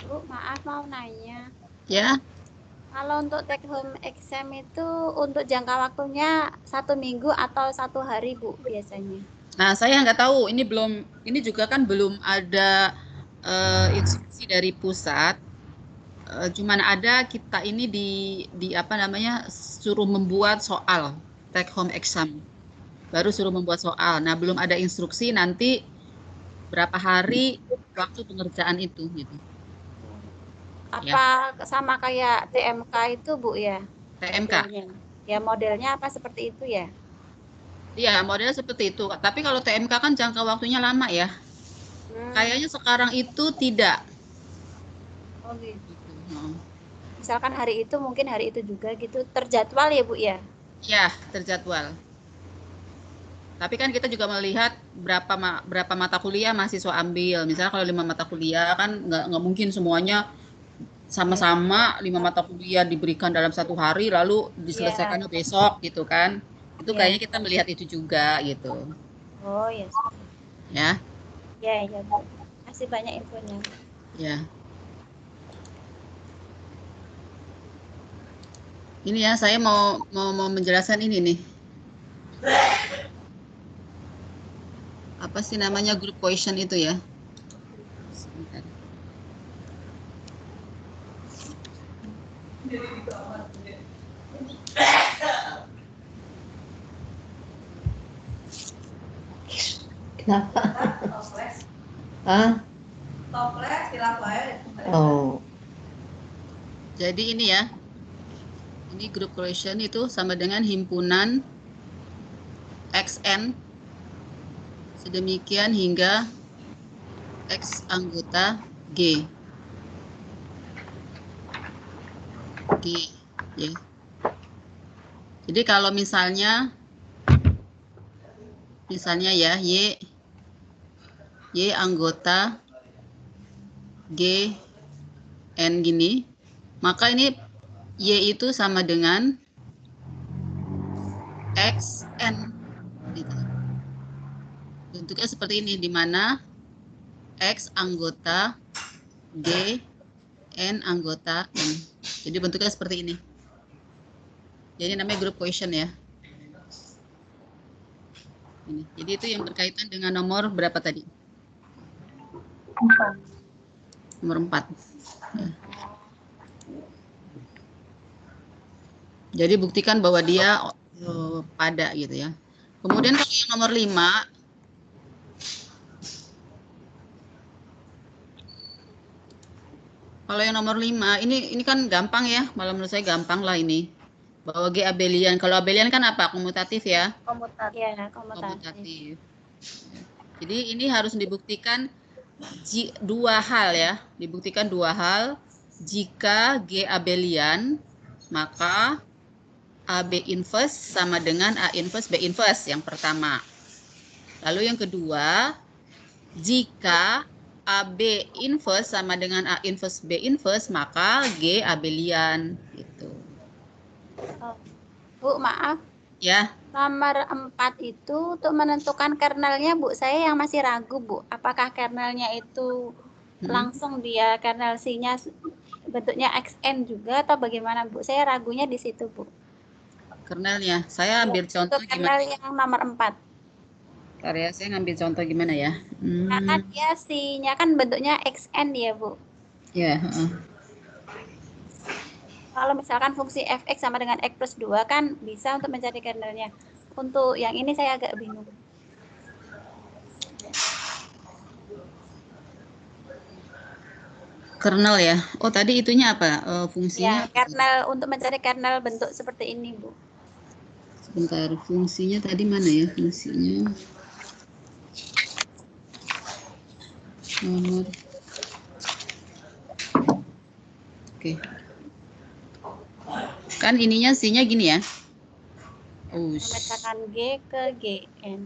Bu, maaf mau nanya. Ya. Kalau untuk take home exam itu untuk jangka waktunya 1 minggu atau 1 hari, Bu, biasanya? Nah, saya nggak tahu. Ini juga kan belum ada instruksi dari pusat. Cuman ada kita ini di apa namanya suruh membuat soal take home exam. Baru suruh membuat soal. Nah, belum ada instruksi nanti berapa hari waktu pengerjaan itu gitu. Ya, Apa sama kayak TMK itu, Bu, ya? TMK. Modelnya. Ya, modelnya apa seperti itu ya? Iya, modelnya seperti itu. Tapi kalau TMK kan jangka waktunya lama ya. Hmm, Kayaknya sekarang itu tidak. oh gitu. Gitu. Heeh. Misalkan hari itu mungkin hari itu juga gitu terjadwal ya, Bu, ya? Ya, terjadwal. Tapi kan kita juga melihat berapa mata kuliah mahasiswa ambil. Misalnya kalau 5 mata kuliah kan nggak mungkin semuanya Ya. sama-sama 5 mata kuliah diberikan dalam 1 hari lalu Iya, diselesaikannya besok gitu kan. Itu iya. kayaknya kita melihat itu juga gitu. Oh, ya. Ya, Ya, ya, Bu. Masih banyak infonya. ya. Ini ya saya mau menjelaskan ini nih. Apa sih namanya group question itu ya? Sebentar. Kenapa? Ah? Oh. Jadi ini ya, ini group question itu sama dengan himpunan XN sedemikian hingga X anggota G. G ya. Jadi kalau misalnya ya Y anggota G N gini, maka ini Y itu sama dengan XN gitu. Bentuknya seperti ini di mana X anggota G N anggota N. Jadi bentuknya seperti ini. Jadi namanya group question ya. Ini. Jadi itu yang berkaitan dengan nomor berapa tadi? 4. Nomor 4. Ya. Jadi buktikan bahwa dia pada gitu ya. Kemudian kalau yang nomor 5, kalau yang nomor 5 ini kan gampang ya, malah menurut saya gampang lah ini. Bahwa G abelian. Kalau abelian kan apa? Komutatif ya. Komutatif. Ya, komutatif. Komutatif. Jadi ini harus dibuktikan dua hal ya. Dibuktikan dua hal. Jika G abelian, maka AB inverse sama dengan A inverse B inverse yang pertama. Lalu yang kedua, jika AB inverse sama dengan A inverse B inverse, maka G abelian gitu. Oh. Bu, maaf. Ya. Nomor 4 itu untuk menentukan kernelnya, Bu. Saya yang masih ragu, Bu. Apakah kernelnya itu langsung dia kernel C-nya bentuknya XN juga atau bagaimana, Bu? Saya ragunya di situ, Bu. Kernelnya. Saya ambil contoh Untuk gimana? kernel yang nomor 4. Bentar ya, saya ngambil contoh gimana ya. Karena dia C-nya kan bentuknya XN ya, Bu. Ya, Kalau misalkan fungsi fx sama dengan x plus 2 kan bisa untuk mencari kernelnya. Untuk yang ini saya agak bingung. kernel ya. Oh, tadi itunya apa? Fungsinya Ya, apa? kernel untuk mencari kernel bentuk seperti ini, Bu. Sebentar, fungsinya tadi mana ya fungsinya? Nomor. Oke. Kan ininya C-nya gini ya. Memecahkan G ke GN.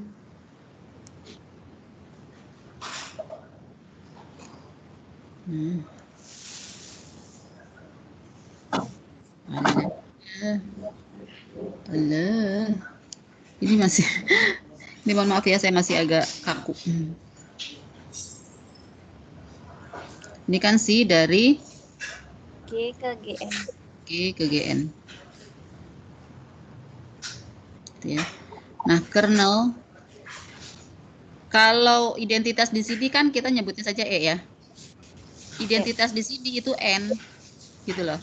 Allah. Ini masih, ini mohon maaf ya, saya masih agak kaku. Ini kan si dari G ke GN. G ke GN. Gitu ya. Nah, kernel, kalau identitas di sini kan kita nyebutnya saja E ya. Identitas di sini itu N, gitu loh.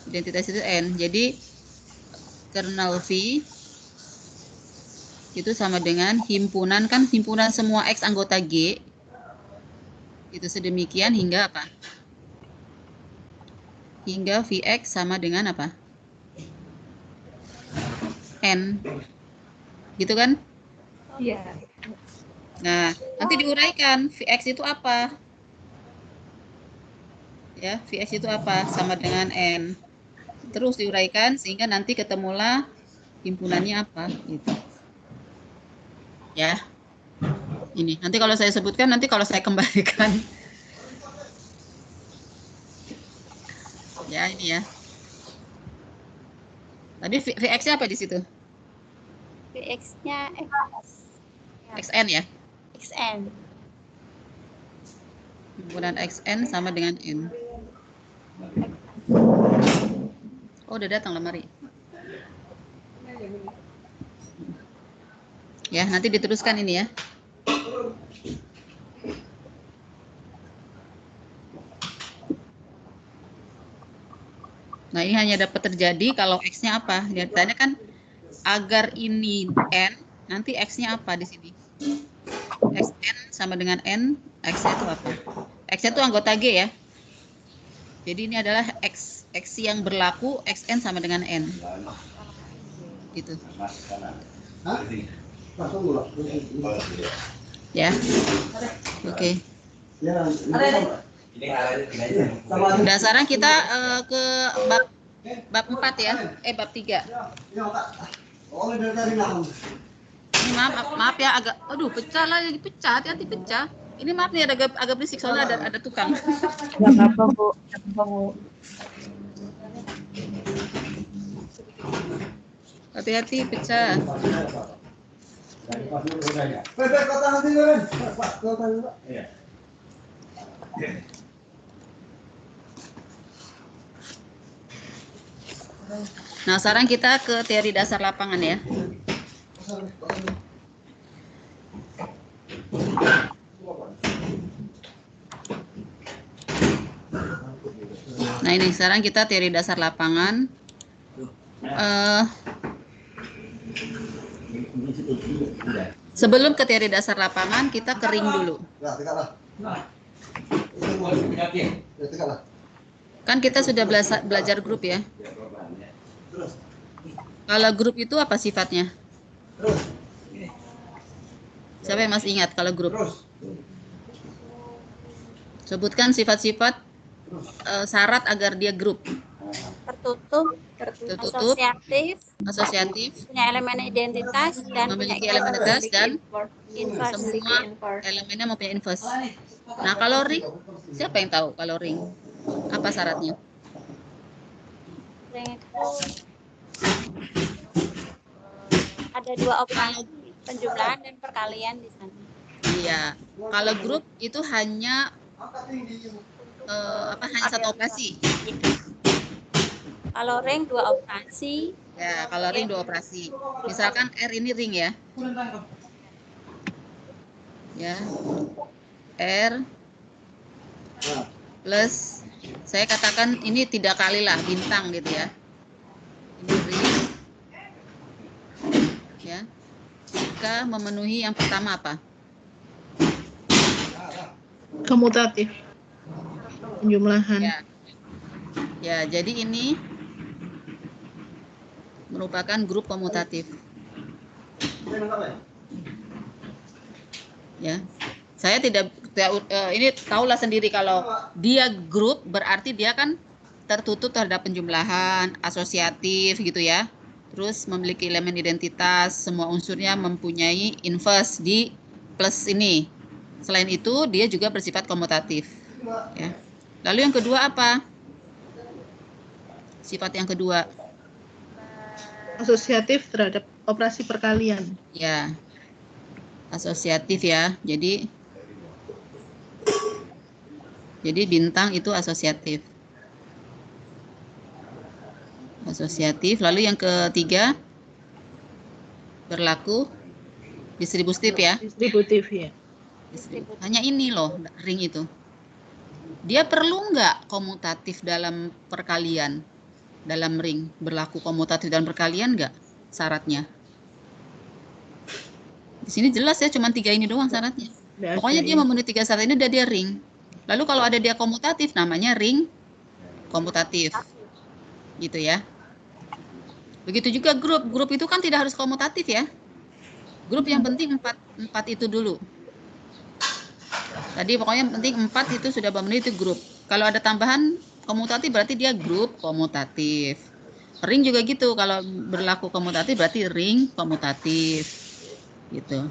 Identitas itu N. Jadi kernel V itu sama dengan himpunan, kan himpunan semua X anggota G. Itu sedemikian hingga apa? Hingga Vx sama dengan apa? N. Gitu kan? Iya. Nah, nanti diuraikan Vx itu apa? Ya, Vx itu apa? Sama dengan N. Terus diuraikan sehingga nanti ketemulah himpunannya apa gitu. Ya. Ini nanti kalau saya sebutkan, nanti kalau saya kembalikan. Ya, ini ya. Tadi Vx-nya apa di situ? Vx-nya Xn ya? XN. Himpunan Xn sama dengan N. Oh, udah datang lemari. Ya, nanti diteruskan ini ya. Nah, ini hanya dapat terjadi kalau X-nya apa? Lihatnya kan agar ini N, nanti X-nya apa di sini? Xn sama dengan N, X-nya itu apa? X-nya itu anggota G ya. Jadi ini adalah X yang berlaku, Xn sama dengan N. Gitu. Ya. Oke. Dan sekarang kita ke bab 4 ya. Bab 3. Ini maaf ya, agak pecah lagi, pecah, hati-hati pecah. Ini maaf nih agak berisik soalnya ada tukang. Enggak apa-apa, Bu. Hati-hati pecah. Nah, sekarang kita ke teori dasar lapangan ya. Nah, ini sekarang kita teori dasar lapangan. Sebelum ke teori dasar lapangan, kita kering dulu. Kan kita sudah belajar grup ya. Kalau grup itu apa sifatnya? Siapa yang masih ingat kalau grup? Sebutkan sifat-sifat syarat agar dia grup. Tertutup, asosiatif, punya elemen identitas, dan memiliki elemen identitas, dan inverse. semua elemennya mempunyai inverse. Nah, kalau ring, siapa yang tahu kalau ring? Apa syaratnya? Ring itu ada dua operasi, penjumlahan dan perkalian di sana. Iya, kalau grup itu hanya hanya satu operasi. Kalau ring dua operasi. Ya, kalau ring dua operasi. Misalkan R ini ring ya. Ya. R plus, saya katakan ini tidak kali lah bintang gitu ya. Ini ring. Ya. Jika memenuhi yang pertama apa? Komutatif. Penjumlahan. Ya, jadi ini merupakan grup komutatif. Ya, saya tidak ini tahulah sendiri kalau dia grup berarti dia kan tertutup terhadap penjumlahan, asosiatif gitu ya. Terus memiliki elemen identitas, semua unsurnya mempunyai inverse di plus ini. Selain itu dia juga bersifat komutatif. Ya. Lalu yang kedua apa? Sifat yang kedua. Asosiatif terhadap operasi perkalian. Ya, asosiatif ya. Jadi bintang itu asosiatif. Asosiatif. Lalu yang ketiga berlaku distributif ya. Distributif ya. Hanya ini loh ring itu. Dia perlu nggak komutatif dalam perkalian? Dalam ring berlaku komutatif dalam perkalian nggak syaratnya? Di sini jelas ya, cuma 3 ini doang syaratnya. Pokoknya dia memenuhi 3 syarat ini udah dia ring. Lalu kalau ada dia komutatif namanya ring komutatif. Gitu ya. Begitu juga grup. Grup itu kan tidak harus komutatif ya. Grup yang penting 4 itu dulu. Tadi pokoknya penting 4 itu sudah memenuhi itu grup. Kalau ada tambahan komutatif berarti dia grup komutatif. Ring juga gitu, kalau berlaku komutatif berarti ring komutatif. Gitu.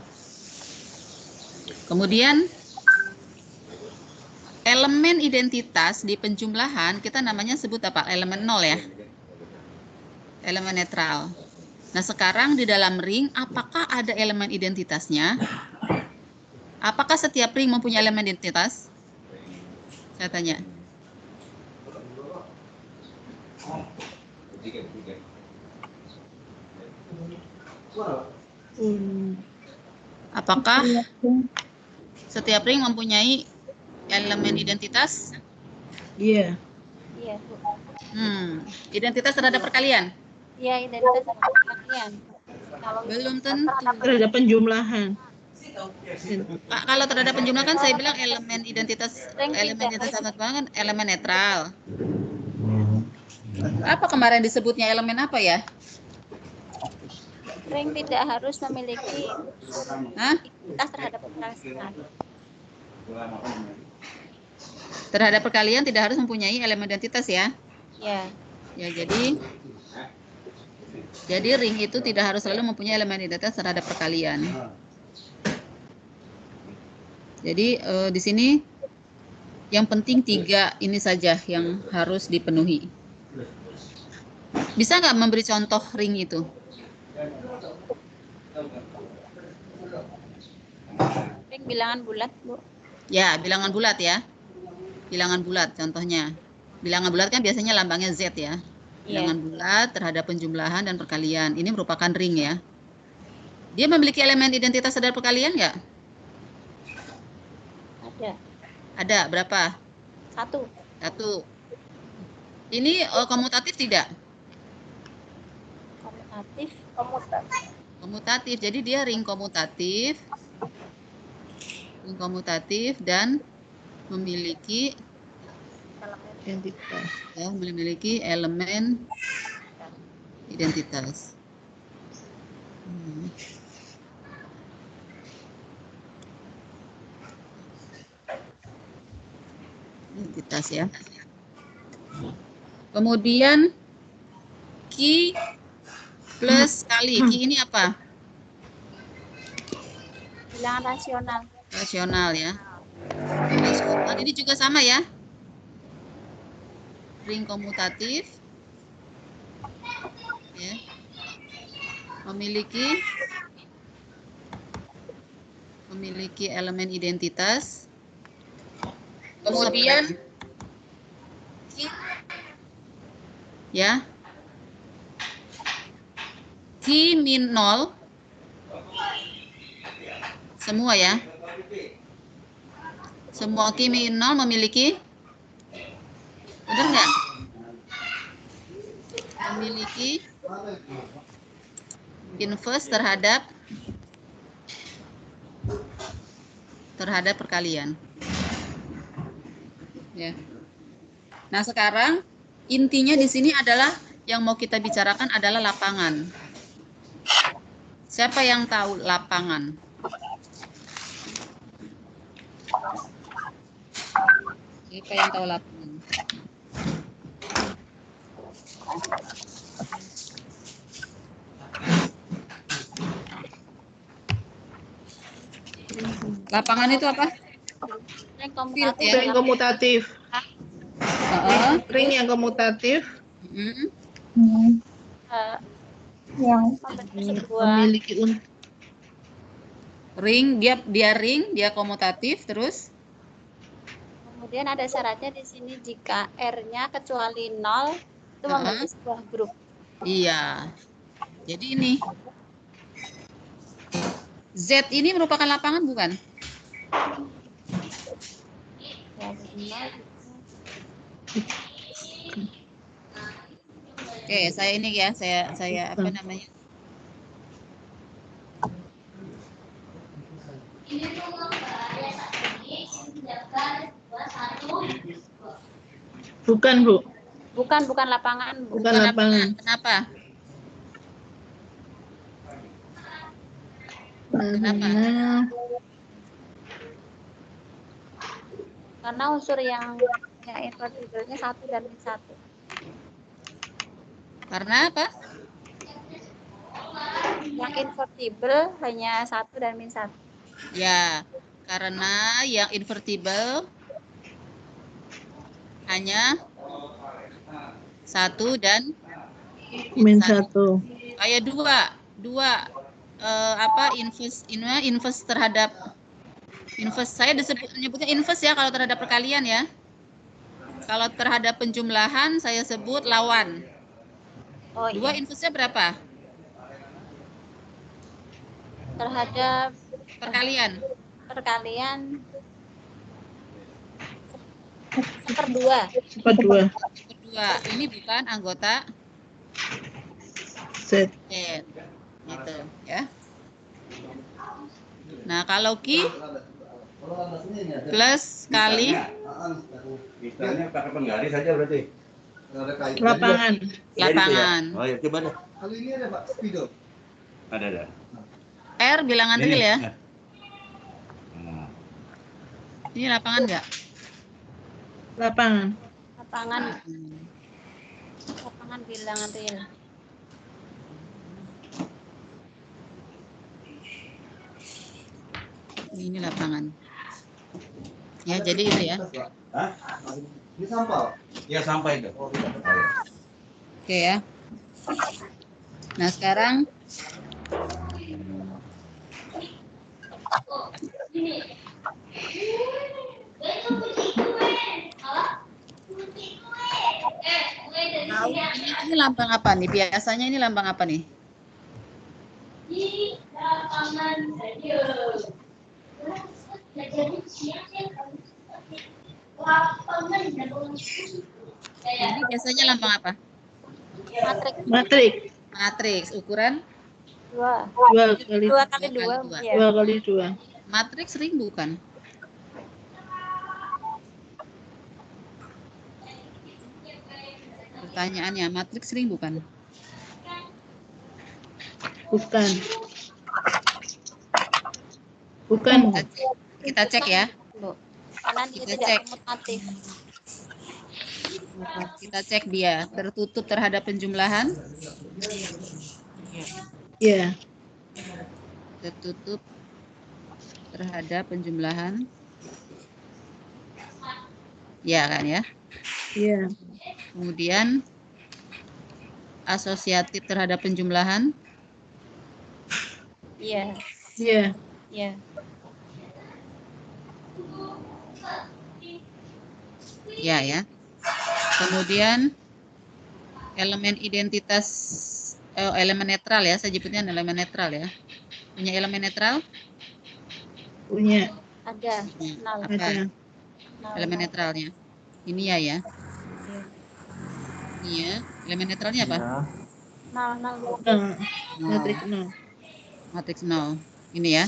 Kemudian elemen identitas di penjumlahan kita namanya sebut apa? Elemen 0 ya. Elemen netral. Nah, sekarang di dalam ring apakah ada elemen identitasnya? Apakah setiap ring mempunyai elemen identitas? Saya tanya. Apakah setiap ring mempunyai elemen identitas? Iya. Iya, Bu. Identitas terhadap perkalian? Iya, identitas terhadap perkalian. Belum tentu. Terhadap penjumlahan. Kalau terhadap penjumlahan kan saya bilang elemen identitas kan elemen netral. Apa kemarin disebutnya elemen apa ya? Ring tidak harus memiliki identitas terhadap perkalian. Terhadap perkalian tidak harus mempunyai elemen identitas ya? Ya. Ya, jadi ring itu tidak harus selalu mempunyai elemen identitas terhadap perkalian. Jadi di sini yang penting 3 ini saja yang harus dipenuhi. Bisa nggak memberi contoh ring itu? Ring bilangan bulat, Bu. Ya, bilangan bulat ya. Bilangan bulat contohnya. Bilangan bulat kan biasanya lambangnya Z ya. Bilangan bulat terhadap penjumlahan dan perkalian. Ini merupakan ring ya. Dia memiliki elemen identitas terhadap perkalian nggak? Ada. Ada, berapa? 1. Ini komutatif tidak? Komutatif. Jadi dia ring komutatif. Ring komutatif dan memiliki Identitas. Ya, memiliki elemen identitas. Identitas ya. Kemudian Q plus kali. Q ini apa? Bilangan rasional. Rasional ya. Rasional ini juga sama ya. Ring komutatif ya, memiliki elemen identitas. Kemudian ya, Q min 0 semua ya. Semua Q min 0 memiliki, benar nggak? Memiliki inverse terhadap perkalian. Ya. Nah, sekarang intinya di sini adalah yang mau kita bicarakan adalah lapangan. Siapa yang tahu lapangan? Siapa yang tahu lapangan? Lapangan itu apa? Ring komutatif. Ring yang komutatif. Yang membentuk sebuah memiliki ring, dia ring, dia komutatif, terus kemudian ada syaratnya di sini jika R-nya kecuali 0 itu membentuk sebuah grup. iya. Jadi ini Z ini merupakan lapangan bukan? Ya, benar. Oke, saya ini ya, saya apa namanya? bukan, Bu. Bukan lapangan, Bu. Bukan lapangan. Kenapa? Karena unsur yang invertible-nya 1 dan min 1. Karena apa? Yang invertible hanya 1 dan min 1. Ya, karena yang invertible hanya 1 dan min 1. Kayak dua apa inverse terhadap inverse, saya menyebutnya inverse ya kalau terhadap perkalian ya. Kalau terhadap penjumlahan saya sebut lawan. Oh, Dua iya. inverse-nya berapa? Terhadap Perkalian. Seperdua. Ini bukan anggota Z. Gitu ya. Nah, kalau Q plus kali Misalnya pakai penggaris saja berarti. Lapangan. Oh ya, coba deh. Kali ini ada Pak Spido. Ada. R bilangan real ya. Nah. Ini lapangan enggak? Lapangan. Lapangan bilangan real. Ini lapangan. Ya, jadi itu ya. Hah? Ini sampel. Ya sampai itu. Oke ya. Nah, sekarang ini lambang apa nih? Biasanya ini lambang apa nih? Ini biasanya lambang apa? Matriks ukuran 2 kali 2 2 kali 2. Matriks ring bukan? Pertanyaannya, matriks ring bukan? Bukan. Kita cek ya. Karena dia Kita tidak cek. komutatif. Kita cek dia tertutup terhadap penjumlahan. Ya. Tertutup terhadap penjumlahan. Ya kan ya? Iya. Kemudian asosiatif terhadap penjumlahan. Iya. Iya. Iya. Ya ya. Kemudian elemen identitas elemen netral ya, saya sebutnya elemen netral ya. Punya elemen netral? Punya. Ada. Ada. Elemen netralnya. Ini ya ya. Ini ya. Elemen netralnya apa? Matriks 0. Matriks 0. Ini ya.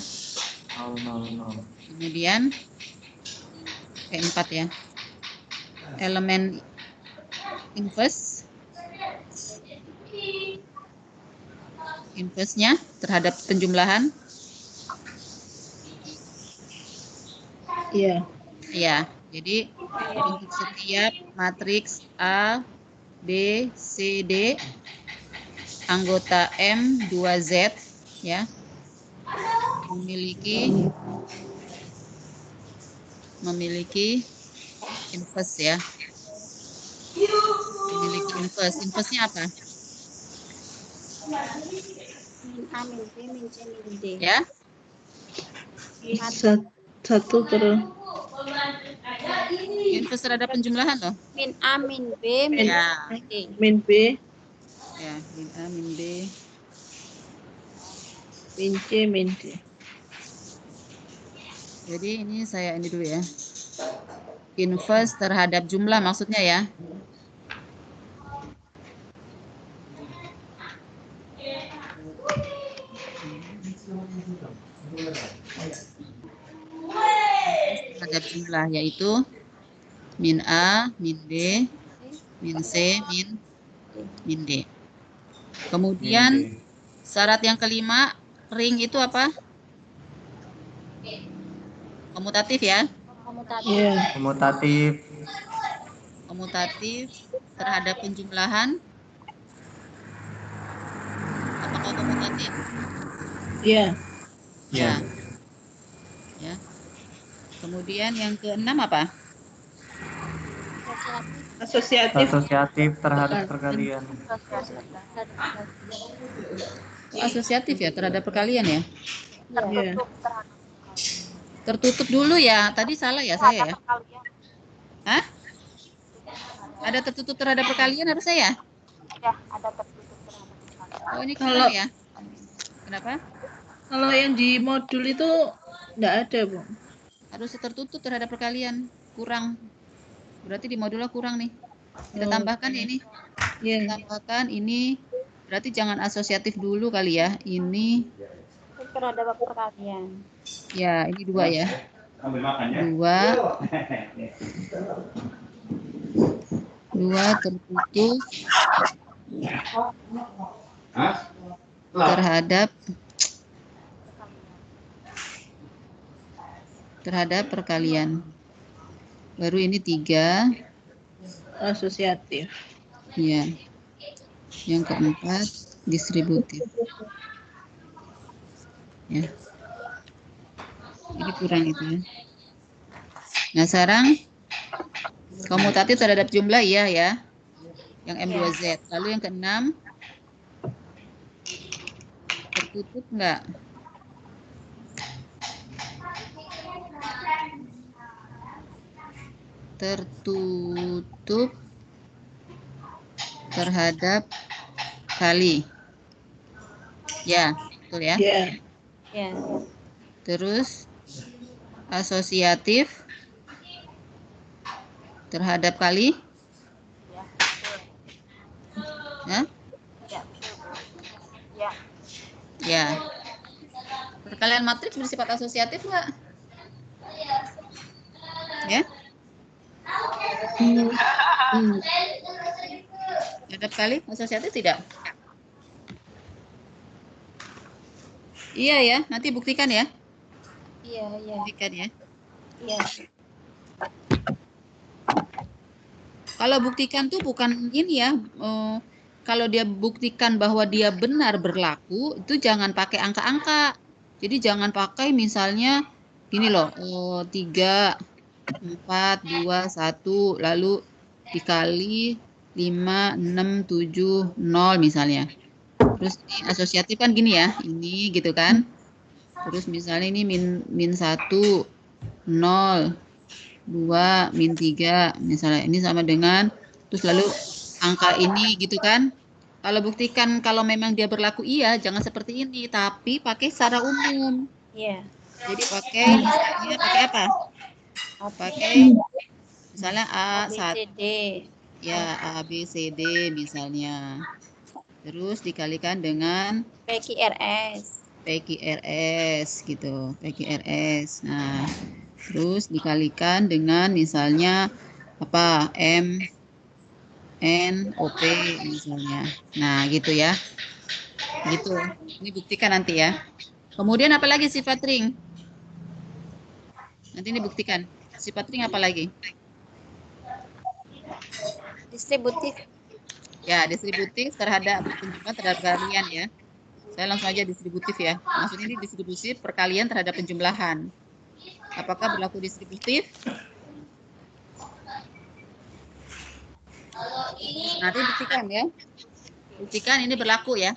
0. Kemudian 4 ya. Elemen inverse. Inverse-nya terhadap penjumlahan. Iya. Iya. Jadi untuk setiap matriks A, B, C, D anggota M 2Z ya memiliki inverse ya. Memiliki inverse. Inverse-nya apa? Min A, min B, min C, min D. Ya. Satu terus. Inverse terhadap penjumlahan loh. Min A, min B, min Ya. C, min D. Min B, Ya, min A, min B. min C, min D. Jadi ini saya ini dulu ya. Inverse terhadap jumlah maksudnya ya. Terhadap jumlah yaitu min A, min B, min C, min D. Kemudian syarat yang kelima, ring itu apa? Komutatif ya. Komutatif. Iya. Komutatif. Komutatif terhadap penjumlahan. Apakah komutatif? Iya. Ya. Ya. Kemudian yang keenam apa? Asosiatif. Asosiatif terhadap perkalian. Asosiatif ya terhadap perkalian ya. Iya. Tertutup dulu ya. Tadi salah ya saya ya. Hah? Ada tertutup terhadap perkalian harus saya? Ya, ada tertutup terhadap perkalian. Oh ini Kalau- kurang ya. Kenapa? Kalau yang di modul itu enggak ada, Bu. Harus tertutup terhadap perkalian. Kurang. Berarti di modulnya kurang nih. Kita Oh, tambahkan ya ini. Iya. Tambahkan ini. Berarti jangan asosiatif dulu kali ya. Ini. Terhadap perkalian. Ya ini 2 ya. Ambil makan ya. 2 tertutup Hah? terhadap perkalian. Baru ini 3. Asosiatif. Ya. Yang keempat distributif. Ya. Ini kurang itu ya. Nah sekarang komutatif terhadap jumlah iya ya. Yang M2Z. Lalu yang keenam tertutup enggak? Tertutup terhadap kali. Ya, betul ya. Iya. Ya. Terus asosiatif terhadap kali. Ya? Ya. Ya. Ya. Perkalian matriks bersifat asosiatif enggak? Ya? Terhadap kali asosiatif tidak? Iya ya, nanti buktikan ya. Iya, iya. Buktikan ya. Iya. Kalau buktikan tuh bukan ini ya. Kalau dia buktikan bahwa dia benar berlaku, itu jangan pakai angka-angka. Jadi jangan pakai misalnya gini loh, 3, 4, 2, 1, lalu dikali 5, 6, 7, 0 misalnya. Terus ini asosiatif kan gini ya, ini gitu kan. Terus misalnya ini min 1, 0, 2, min 3, misalnya ini sama dengan, terus lalu angka ini gitu kan. Kalau buktikan kalau memang dia berlaku iya, jangan seperti ini, tapi pakai secara umum. Iya. Jadi pakai misalnya pakai apa? Pakai misalnya A1, ABCD. ya A, B, C, D misalnya. Terus dikalikan dengan PQRS. PQRS gitu, PQRS. Nah, terus dikalikan dengan misalnya apa? M, N, OP misalnya. Nah, gitu ya. Gitu. Ini buktikan nanti ya. Kemudian apa lagi sifat ring? Nanti ini buktikan. Sifat ring apa lagi? Distributif. Ya, distributif terhadap penjumlahan terhadap perkalian ya. Saya langsung aja distributif ya. Maksudnya ini distributif perkalian terhadap penjumlahan. Apakah berlaku distributif? Nanti buktikan ya. Buktikan ini berlaku ya.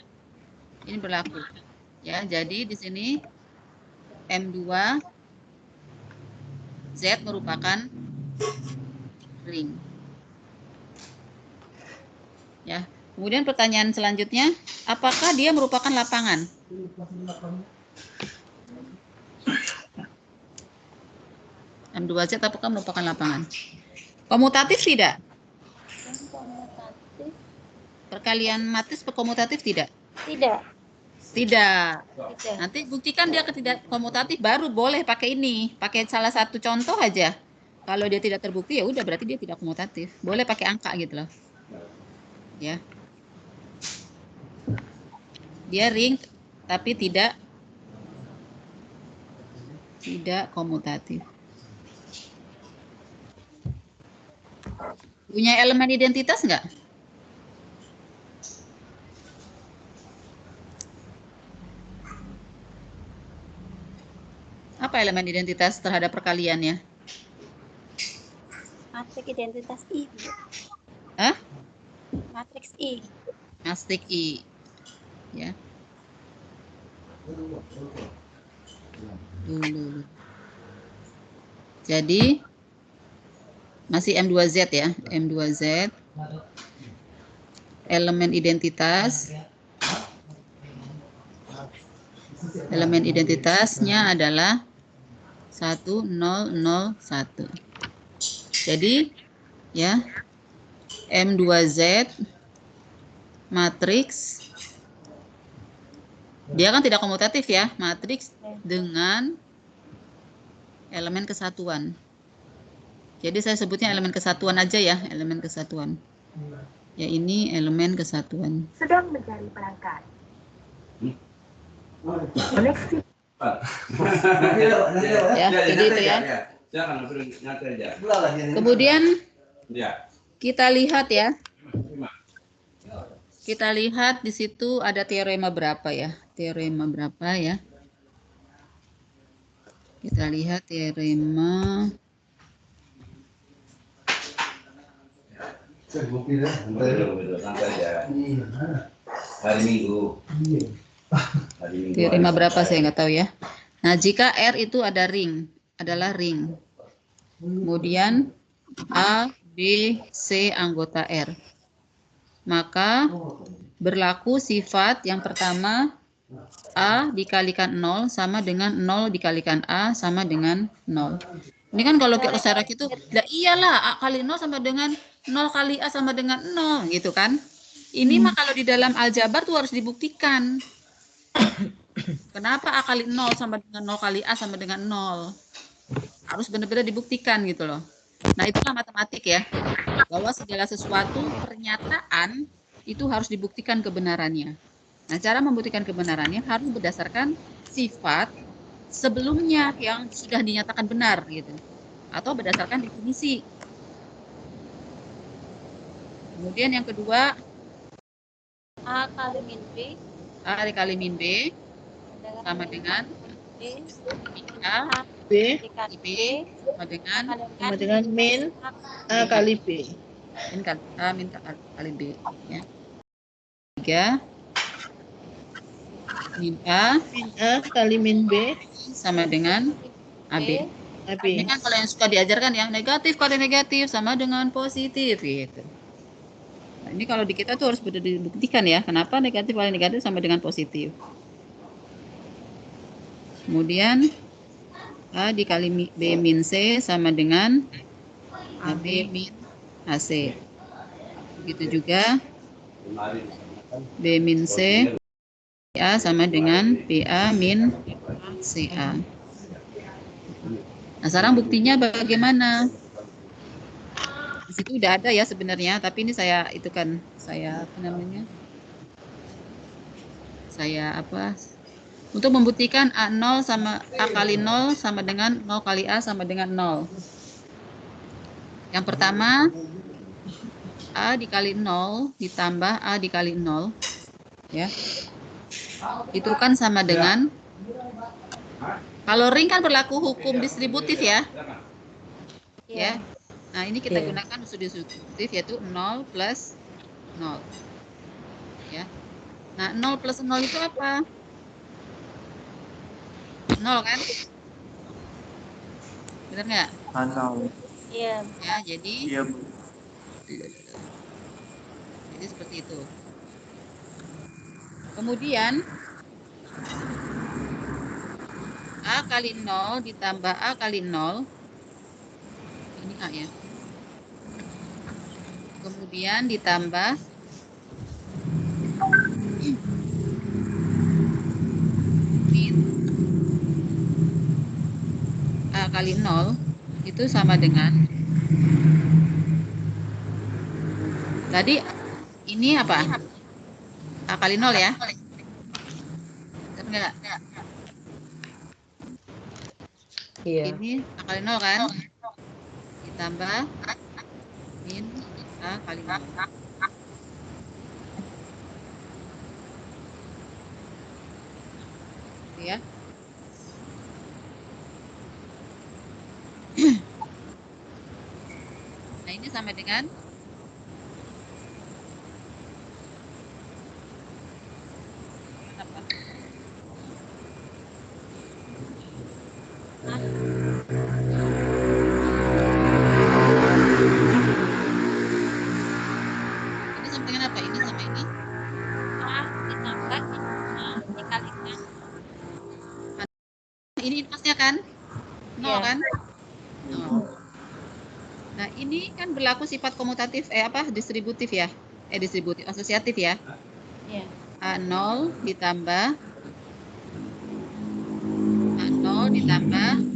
Ini berlaku. Ya, jadi di sini M2 Z merupakan ring. Ya. Kemudian pertanyaan selanjutnya, apakah dia merupakan lapangan? M2Z apakah merupakan lapangan? Komutatif tidak? Komutatif. Perkalian matris komutatif tidak? Tidak. Tidak. Tidak. Nanti buktikan dia tidak komutatif baru boleh pakai ini. Pakai salah satu contoh aja. Kalau dia tidak terbukti ya udah berarti dia tidak komutatif. Boleh pakai angka gitu loh. Ya. Dia ring tapi tidak komutatif. Punya elemen identitas enggak? Apa elemen identitas terhadap perkaliannya? Matriks identitas I. Hah? Matriks I. Matriks I. Ya. Dulu. Jadi masih M2Z ya, M2Z. Elemen identitas. Elemen identitasnya adalah 1001. Jadi ya, M2Z matriks dia kan tidak komutatif ya, matriks dengan elemen kesatuan. Jadi saya sebutnya elemen kesatuan aja ya, elemen kesatuan. Ya ini elemen kesatuan. Sedang mencari perangkat. Koneksi. Ya, jadi itu ya. Kemudian kita lihat ya. Kita lihat di situ ada teorema berapa ya? Teorema berapa ya? Kita lihat teorema. Hari Minggu. Teorema berapa saya nggak tahu ya. Nah, jika R itu adalah ring. Kemudian A, B, C anggota R. Maka berlaku sifat yang pertama A dikalikan 0 sama dengan 0 dikalikan A sama dengan 0. Ini kan kalau secara gitu, lah iyalah A kali 0 sama dengan 0 kali A sama dengan 0 gitu kan. Ini mah kalau di dalam aljabar tuh harus dibuktikan. Kenapa A kali 0 sama dengan 0 kali A sama dengan 0? Harus benar-benar dibuktikan gitu loh. Nah, itulah matematik ya. Bahwa segala sesuatu pernyataan itu harus dibuktikan kebenarannya. Nah, cara membuktikan kebenarannya harus berdasarkan sifat sebelumnya yang sudah dinyatakan benar gitu. Atau berdasarkan definisi. Kemudian yang kedua, A kali min B. A dikali min B sama dengan A B dikali B sama dengan sama dengan min A kali B. min kali A min kali B ya. 3 min A kali min B sama dengan AB. AB. Ini kan kalau yang suka diajarkan ya, negatif kali negatif sama dengan positif gitu. Nah, ini kalau di kita tuh harus benar dibuktikan ya, kenapa negatif kali negatif sama dengan positif. Kemudian A dikali B min C sama dengan AB min AC. Begitu juga B min C A sama dengan BA min CA. Nah, sekarang buktinya bagaimana? Di situ udah ada ya sebenarnya, tapi ini saya untuk membuktikan A0 sama A kali 0 sama dengan 0 kali A sama dengan 0. Yang pertama, A dikali 0 ditambah A dikali 0. Ya. Itu kan sama dengan, kalau ring kan berlaku hukum distributif ya. Ya. Nah, ini kita gunakan usul distributif yaitu 0 plus 0. Ya. Nah, 0 plus 0 itu apa? 0 kan? Benar nggak? Nol. Iya. Ya, jadi Iya, Bu. jadi seperti itu. Kemudian A kali 0 ditambah A kali 0. Ini A ya. Kemudian ditambah min A kali 0 itu sama dengan tadi ini apa? A kali 0 ya. Benar nggak? Iya. Ini A kali 0 kan? Ditambah min A kali 0. Gitu ya. Nah, ini sama dengan apa? Ini sama dengan apa? Ini sama ini. A ditambah dikalikan. Ini masnya kan? 0 Iya. kan? 0. Nah, ini kan berlaku sifat komutatif distributif ya. Distributif asosiatif ya. Iya. A0 ditambah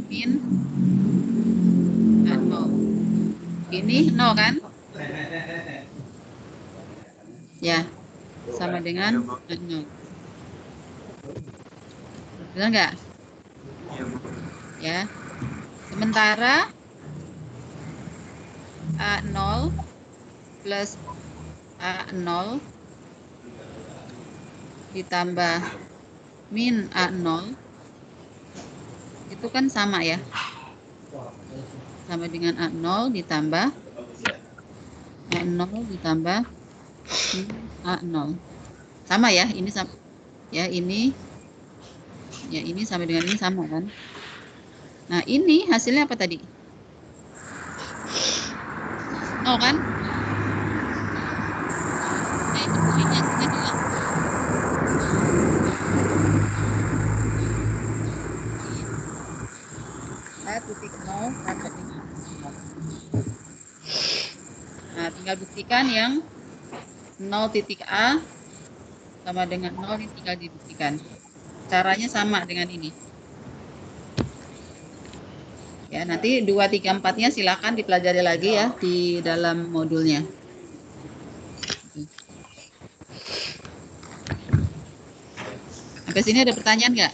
min A0. Ini 0 kan? Ya. Sama dengan 0. Benar nggak? Iya, Bu. Ya. Sementara A0 plus A0 ditambah min A0 itu kan sama ya. Sama dengan A0 ditambah A0 ditambah min A0. Sama ya, ini sama. Ya, ini sama dengan ini sama kan? Nah, ini hasilnya apa tadi? 0 kan? Nah, itu poinnya adalah A.0 sama dengan 0. Nah, tinggal buktikan yang 0.A sama dengan 0 ini tinggal dibuktikan. Caranya sama dengan ini. Ya, nanti 2, 3, 4-nya silakan dipelajari lagi ya di dalam modulnya. Sampai sini ada pertanyaan nggak?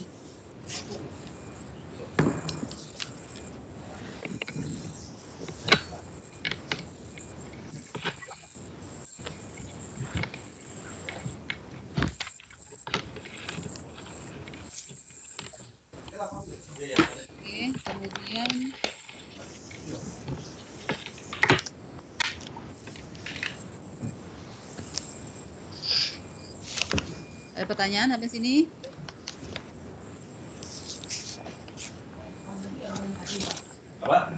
Oke, kemudian ada pertanyaan sampai sini? Apa?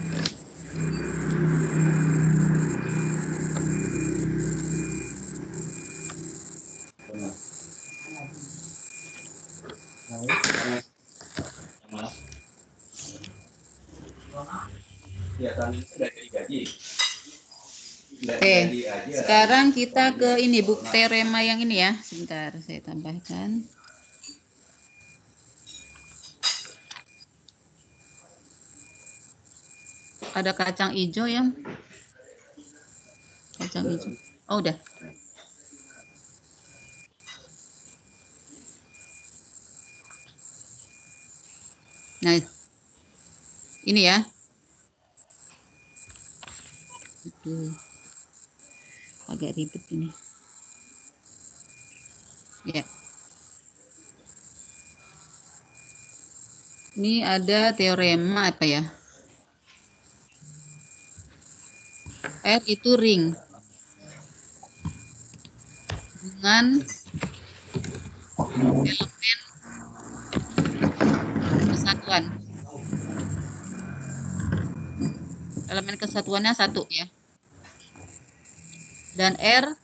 Oke, sekarang kita ke ini buku teorema yang ini ya. Sebentar, saya tambahkan. Ada kacang hijau ya? Kacang hijau. Oh, udah. Nah, ini ya. Agak ribet ini. Ya. Ini ada teorema apa ya? R itu ring dengan elemen kesatuan. Elemen kesatuannya 1 ya. Dan R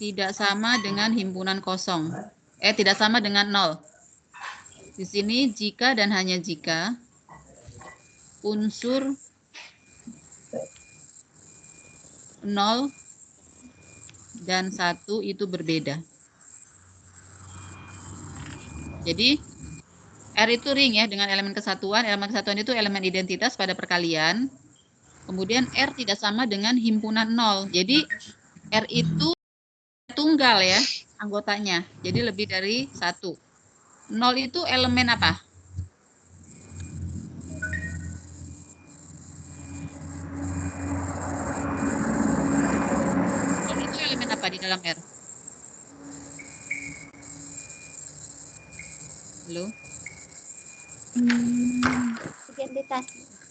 tidak sama dengan himpunan kosong. Tidak sama dengan 0. Di sini jika dan hanya jika unsur 0 dan 1 itu berbeda. Jadi R itu ring ya dengan elemen kesatuan. Elemen kesatuan itu elemen identitas pada perkalian. Kemudian R tidak sama dengan himpunan 0. Jadi R itu tunggal ya anggotanya. Jadi lebih dari 1. 0 itu elemen apa? Itu elemen apa di dalam R? Halo? Identitas.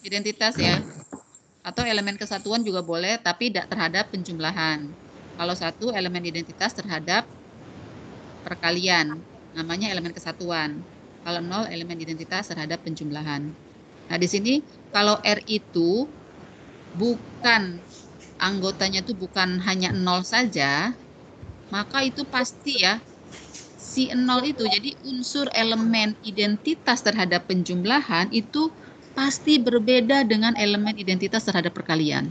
Identitas ya. Atau elemen kesatuan juga boleh, tapi tidak terhadap penjumlahan. Kalau 1 elemen identitas terhadap perkalian, namanya elemen kesatuan. Kalau 0 elemen identitas terhadap penjumlahan. Nah, di sini kalau R itu bukan anggotanya itu bukan hanya 0 saja, maka itu pasti ya si 0 itu, jadi unsur elemen identitas terhadap penjumlahan itu pasti berbeda dengan elemen identitas terhadap perkalian.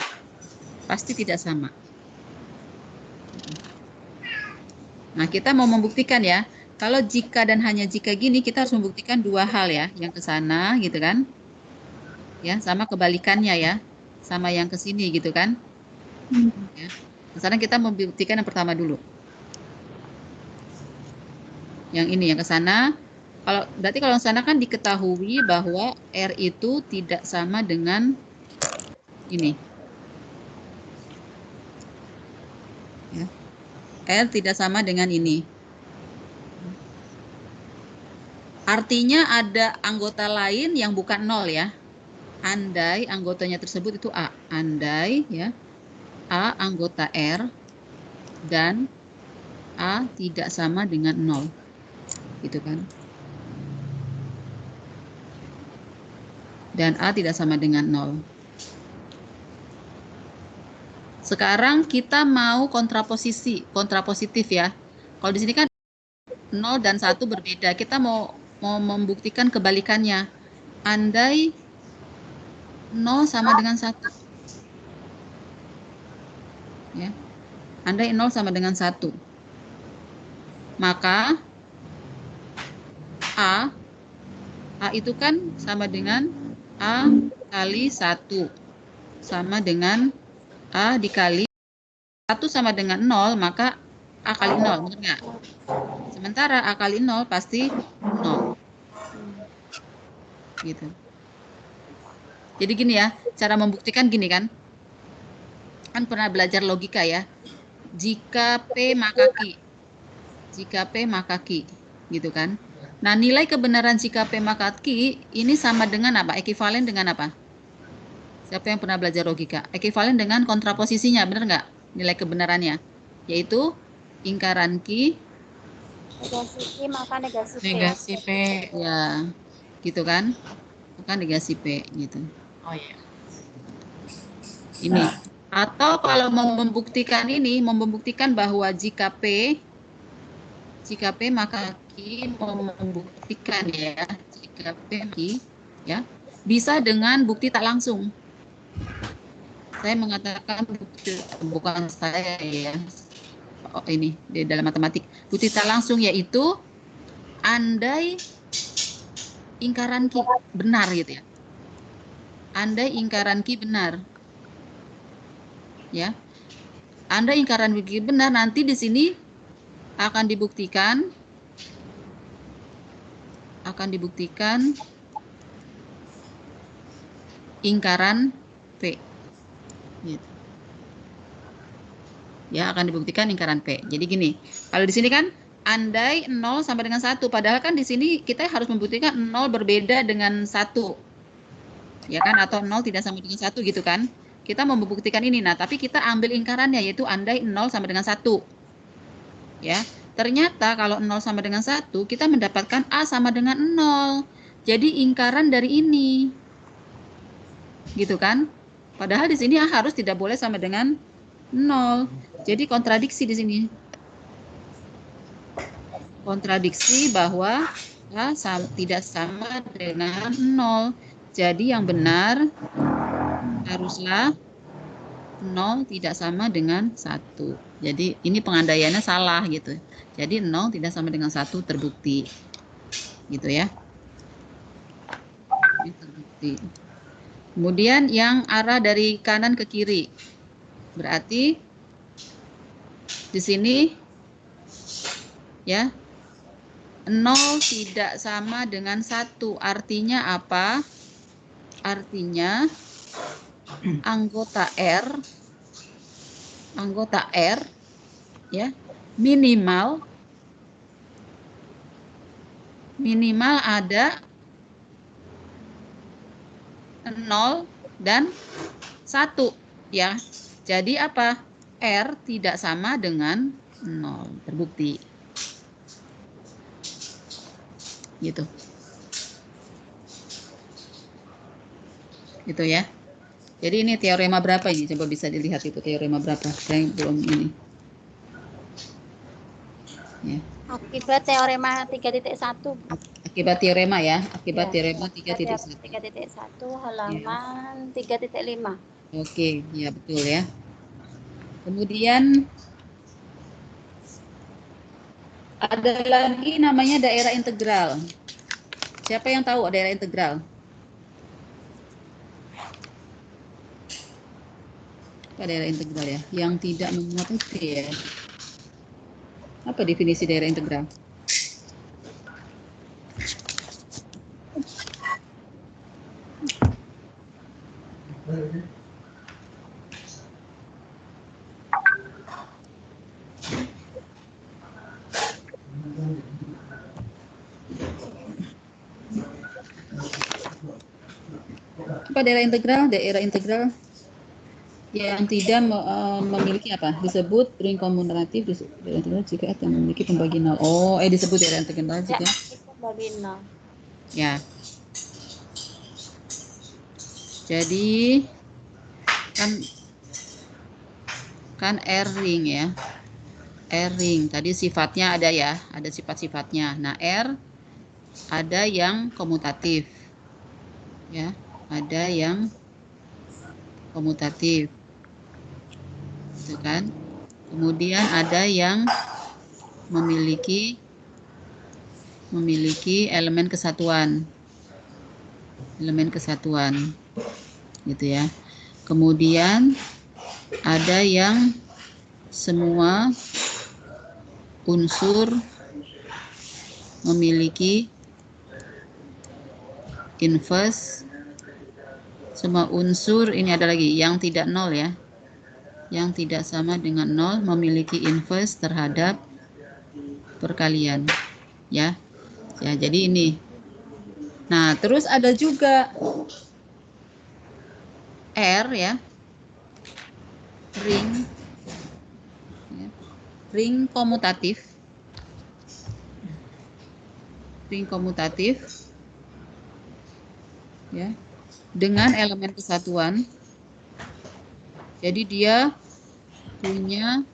Pasti tidak sama. Nah, kita mau membuktikan ya, kalau jika dan hanya jika gini, kita harus membuktikan 2 hal ya, yang ke sana gitu kan. Ya, sama kebalikannya ya, sama yang ke sini gitu kan. Ya. Sekarang kita membuktikan yang pertama dulu. Yang ini yang ke sana. Berarti kalau yang sana kan diketahui bahwa R itu tidak sama dengan ini. Ya. R tidak sama dengan ini. Artinya ada anggota lain yang bukan 0 ya. Andai anggotanya tersebut itu A. Andai ya A anggota R dan A tidak sama dengan 0. Gitu kan. Dan A tidak sama dengan 0. Sekarang kita mau kontrapositif ya. Kalau di sini kan 0 dan 1 berbeda. Kita mau membuktikan kebalikannya. Andai 0 sama dengan 1. Ya. Andai 0 sama dengan 1. Maka A itu kan sama dengan A kali 1 sama dengan A dikali 1 sama dengan 0, maka A kali 0, benar nggak? Sementara A kali 0 pasti 0. Gitu. Jadi gini ya, cara membuktikan gini kan. Kan pernah belajar logika ya. Jika P maka Q. Jika P maka Q. Gitu kan. Nah, nilai kebenaran jika P maka Q ini sama dengan apa? Ekivalen dengan apa? Siapa yang pernah belajar logika? Ekivalen dengan kontraposisinya, benar nggak? Nilai kebenarannya. Yaitu lingkaran Q Negasi Q maka negasi P. Negasi P. ya, gitu kan? Maka negasi P gitu. Oh iya. Ini. Atau kalau mau membuktikan ini, membuktikan bahwa jika P maka Q, mau membuktikan ya, jika P ya, bisa dengan bukti tak langsung. Saya mengatakan bukti, bukan saya ya. Oh, ini di dalam matematik. Bukti tak langsung yaitu andai ingkaran Q benar gitu ya. Andai ingkaran Q benar. Ya. Andai ingkaran Q benar, nanti di sini akan dibuktikan ingkaran P. Gitu. Ya, akan dibuktikan ingkaran P. Jadi gini, kalau di sini kan andai 0 sama dengan 1, padahal kan di sini kita harus membuktikan 0 berbeda dengan 1. Ya kan, atau 0 tidak sama dengan 1 gitu kan. Kita mau membuktikan ini. Nah, tapi kita ambil ingkarannya yaitu andai 0 sama dengan 1. Ya. Ternyata kalau 0 sama dengan 1, kita mendapatkan A sama dengan 0. Jadi ingkaran dari ini. Gitu kan? Padahal di sini A harus tidak boleh sama dengan 0. Jadi kontradiksi di sini. Kontradiksi bahwa A tidak sama dengan 0. Jadi yang benar haruslah 0 tidak sama dengan 1. Jadi ini pengandaiannya salah gitu. Jadi 0 tidak sama dengan 1 terbukti. Gitu ya. Ini terbukti. Kemudian yang arah dari kanan ke kiri. Berarti di sini ya 0 tidak sama dengan 1. Artinya apa? Artinya anggota R ya minimal ada 0 dan 1 ya. Jadi apa? R tidak sama dengan 0. Terbukti. Gitu. Gitu ya. Jadi ini teorema berapa ini? Coba bisa dilihat itu teorema berapa? Saya belum ini. Ya. Akibat teorema 3.1. Akibat teorema ya. Akibat Ya, teorema 3.1. 3.1 halaman 3.5. Oke, ya betul ya. Kemudian ada lagi namanya daerah integral. Siapa yang tahu daerah integral? Apa daerah integral ya? Yang tidak memuat itu ya. Apa definisi daerah integral? Apa daerah integral? Daerah integral yang tidak memiliki apa? Disebut ring kombinatif jika F yang memiliki pembagi nol. Oh, disebut daerah integral jika pembagi nol. Ya. Jadi kan R ring ya. R ring tadi sifatnya ada ya, ada sifat-sifatnya. Nah, R ada yang komutatif. Ya, ada yang komutatif. Gitu kan? Kemudian ada yang memiliki elemen kesatuan. Elemen kesatuan. Gitu ya. Kemudian ada yang semua unsur memiliki inverse. Semua unsur ini ada lagi yang tidak nol ya. Yang tidak sama dengan nol memiliki inverse terhadap perkalian. Ya. Ya, jadi ini. Nah, terus ada juga R ya. Ring. Ya. Ring komutatif. Ring komutatif. Ya. Dengan elemen kesatuan. Jadi dia punya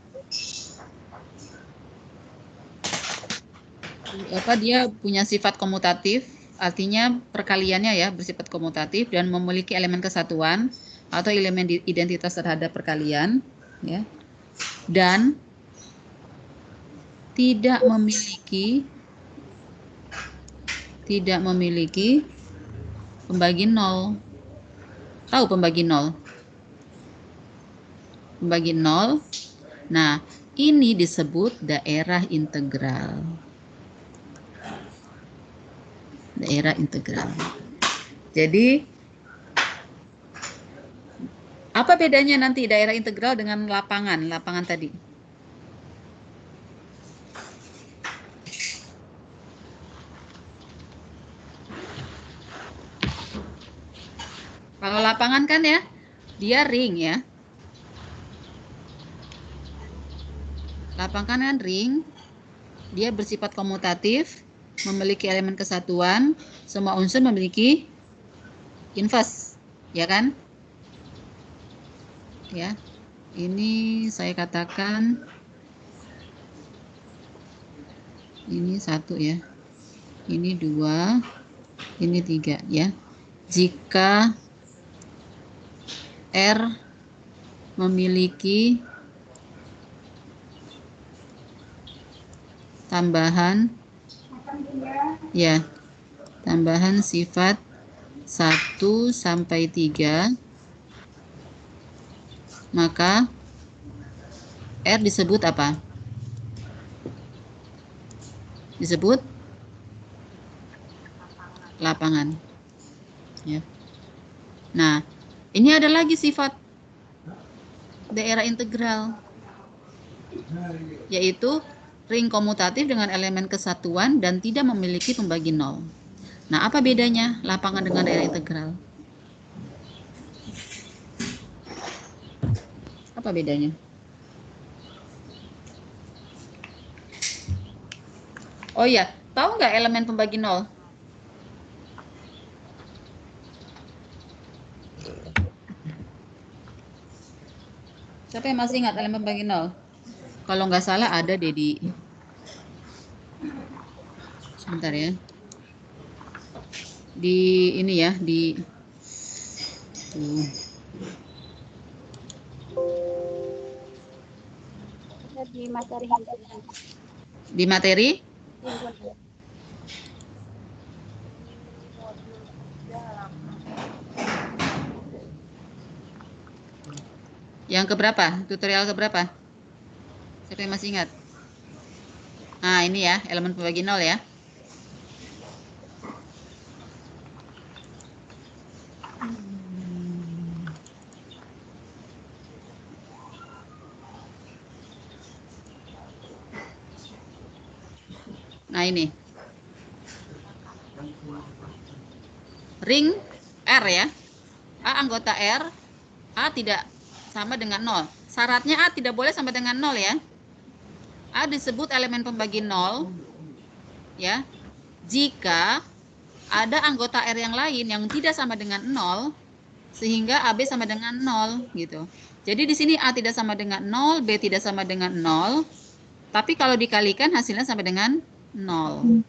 dia punya sifat komutatif, artinya perkaliannya ya bersifat komutatif dan memiliki elemen kesatuan atau elemen identitas terhadap perkalian ya. Dan tidak memiliki pembagi nol. Tahu pembagi nol? Pembagi nol. Nah, ini disebut daerah integral. Daerah integral. Jadi, apa bedanya nanti daerah integral dengan lapangan? Lapangan tadi. Kalau lapangan kan ya, dia ring ya. Lapangan kan ring, Dia bersifat komutatif, memiliki elemen kesatuan, semua unsur memiliki inverse, ya kan? Ya, ini saya katakan ini 1 ya, ini 2, ini 3 ya. Jika R memiliki tambahan ya, tambahan sifat 1 sampai 3, maka R disebut apa? Disebut lapangan. Ya. Nah, ini ada lagi sifat daerah integral, yaitu ring komutatif dengan elemen kesatuan dan tidak memiliki pembagi nol. Nah, apa bedanya lapangan dengan daerah integral? Apa bedanya? Oh iya, tahu nggak elemen pembagi nol? Siapa yang masih ingat elemen pembagi nol? Kalau nggak salah ada deh di... Sebentar ya. Di ini ya, di... Di materi Di materi? Yang keberapa? Tutorial keberapa? Siapa yang masih ingat? Nah, ini ya, elemen pembagi nol ya. Nah, ini. Ring R ya. A anggota R, A tidak sama dengan 0. Syaratnya A tidak boleh sama dengan 0 ya. A disebut elemen pembagi 0 ya. Jika ada anggota R yang lain yang tidak sama dengan 0 sehingga AB sama dengan 0 gitu. Jadi di sini A tidak sama dengan 0, B tidak sama dengan 0. Tapi kalau dikalikan hasilnya sama dengan 0.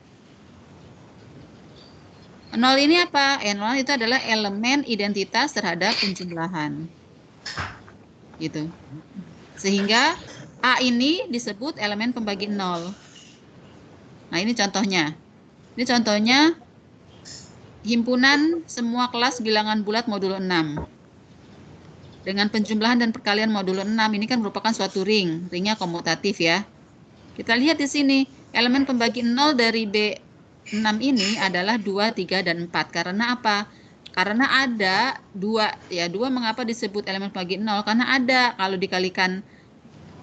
0 ini apa? 0 itu adalah elemen identitas terhadap penjumlahan. Gitu. Sehingga A ini disebut elemen pembagi 0. Nah, ini contohnya. Ini contohnya himpunan semua kelas bilangan bulat modulo 6. Dengan penjumlahan dan perkalian modulo 6 ini kan merupakan suatu ring. Ringnya komutatif ya. Kita lihat di sini, elemen pembagi 0 dari B6 ini adalah 2, 3, dan 4. Karena apa? Karena ada 2. Ya, 2 mengapa disebut elemen pembagi 0? Karena ada, kalau dikalikan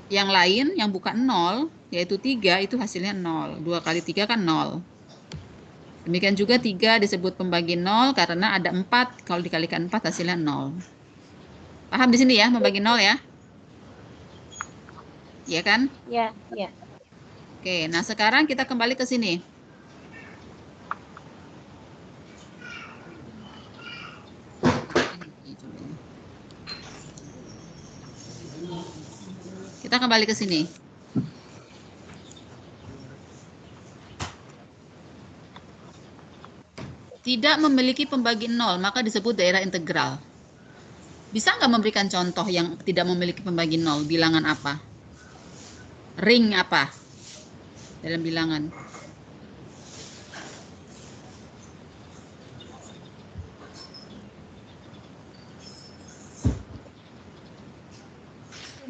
yang lain, yang bukan 0, yaitu 3, itu hasilnya 0. 2 kali 3 kan 0. Demikian juga 3 disebut pembagi 0 karena ada 4, kalau dikalikan 4 hasilnya 0. Paham di sini ya, membagi 0 ya? Iya kan? Ya, ya. Oke, nah sekarang kita kembali ke sini. Kita kembali ke sini. Tidak memiliki pembagi 0, maka disebut daerah integral. Bisa nggak memberikan contoh yang tidak memiliki pembagi 0? Bilangan apa? Ring apa? Dalam bilangan.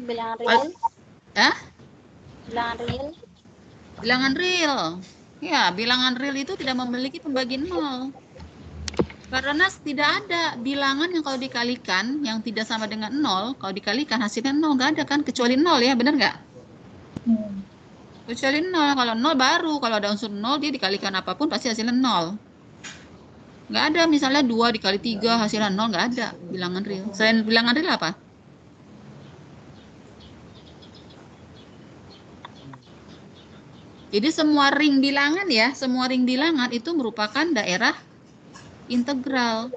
Bilangan real. Bilangan real. Bilangan real. Ya, bilangan real itu tidak memiliki pembagi 0. Karena tidak ada bilangan yang kalau dikalikan yang tidak sama dengan 0, kalau dikalikan hasilnya 0, nggak ada kan, kecuali 0 ya, benar nggak? Kecuali 0, kalau 0 baru, kalau ada unsur 0 dia dikalikan apapun pasti hasilnya 0. Nggak ada misalnya 2 dikali 3 hasilnya 0, nggak ada bilangan real. Selain bilangan real apa? Jadi semua ring bilangan ya, semua ring bilangan itu merupakan daerah integral.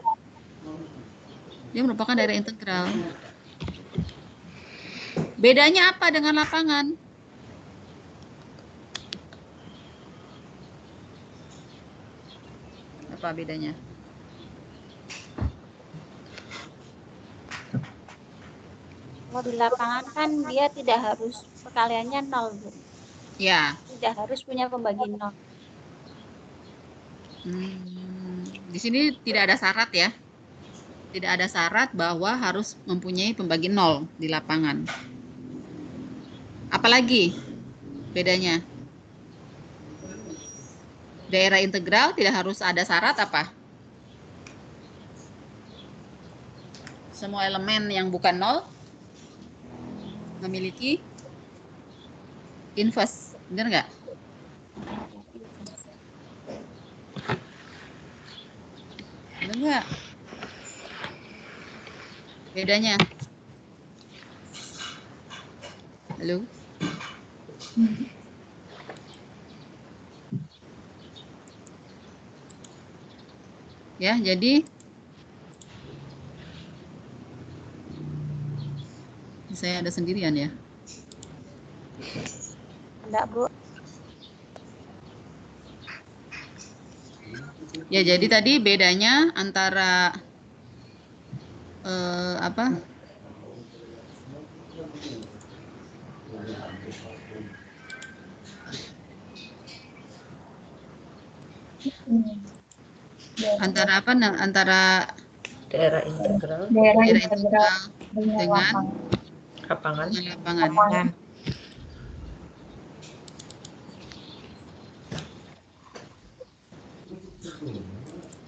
Dia merupakan daerah integral. Bedanya apa dengan lapangan? Apa bedanya? Kalau di lapangan kan dia tidak harus perkaliannya 0, Bu. Ya. Tidak harus punya pembagi 0. Di sini tidak ada syarat ya. Tidak ada syarat bahwa harus mempunyai pembagi 0 di lapangan. Apalagi bedanya? Daerah integral tidak harus ada syarat apa? Semua elemen yang bukan 0 memiliki inverse. Benar nggak? Benar nggak? Bedanya? Halo? Ya, jadi saya ada sendirian ya. Enggak, Bu. Ya, jadi tadi bedanya antara apa? Antara apa? Antara Daerah integral daerah integral dengan lapangan. lapangan.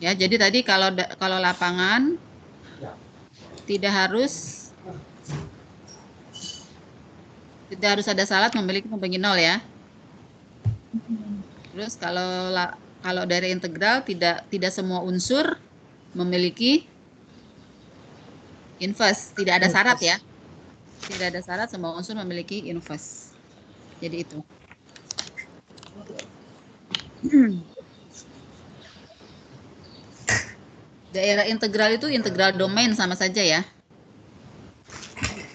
Ya, jadi tadi kalau lapangan tidak harus ada syarat memiliki pembagi 0 ya. Terus kalau daerah integral tidak semua unsur memiliki inverse, tidak ada syarat ya. Tidak ada syarat semua unsur memiliki inverse. Jadi itu. Daerah integral itu integral domain sama saja ya.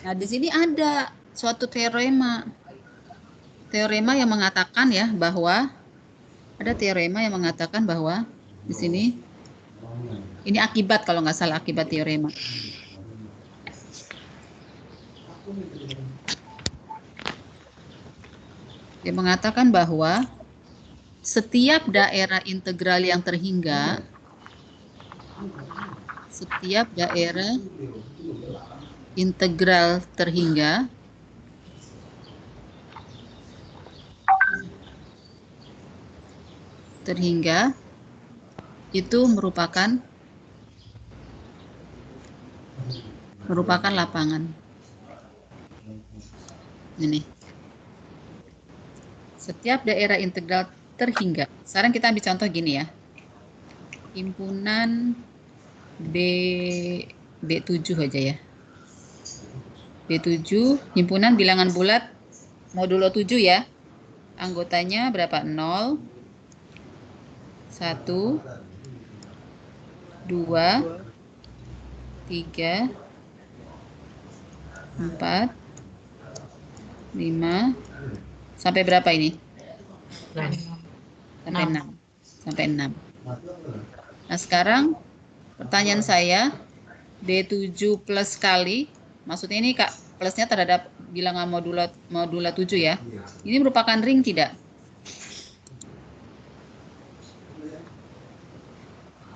Nah, di sini ada suatu teorema. Teorema yang mengatakan ya bahwa di sini ini akibat, kalau nggak salah, akibat teorema. Dia mengatakan bahwa setiap daerah integral yang terhingga, terhingga itu merupakan lapangan. Ini. Setiap daerah integral terhingga. Sekarang kita ambil contoh gini ya. Himpunan B7 aja ya. B7, himpunan bilangan bulat modulo 7 ya. Anggotanya berapa? 0, 1, 2, 3, 4, 5, sampai berapa ini? 6. Sampai 6. Nah, sekarang pertanyaan saya, B7 plus kali, maksudnya ini Kak, plusnya terhadap bilangan modula 7 ya. Ini merupakan ring tidak?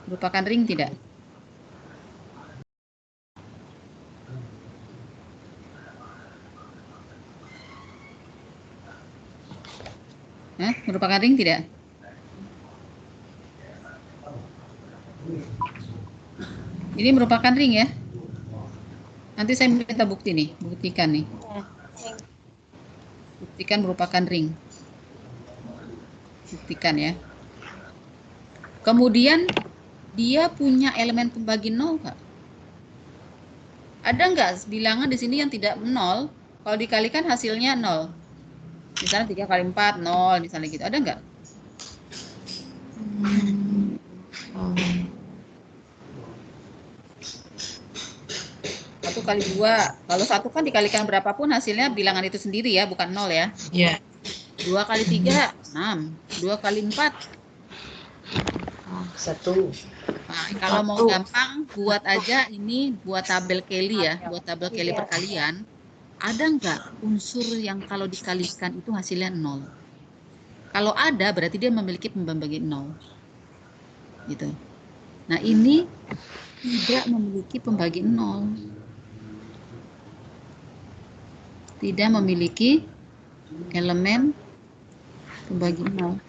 Merupakan ring tidak? Merupakan ring tidak? Ini merupakan ring ya? Nanti saya minta bukti nih, buktikan nih. Buktikan merupakan ring. Buktikan ya. Kemudian dia punya elemen pembagi 0 Kak? Ada nggak bilangan di sini yang tidak 0? Kalau dikalikan hasilnya 0. Misalnya 3 kali 4, 0, misalnya gitu. Ada nggak? 1 kali 2. Kalau 1 kan dikalikan berapapun hasilnya bilangan itu sendiri ya, bukan 0 ya. Ya. 2 kali 3, 6. 2 kali 4. 1. Nah, kalau mau gampang, buat aja ini buat tabel Kelly ya. Buat tabel Kelly perkalian. Ada nggak unsur yang kalau dikalikan itu hasilnya 0? Kalau ada, berarti dia memiliki pembagi 0. Gitu. Nah, ini tidak memiliki pembagi 0. Tidak memiliki elemen pembagi 0.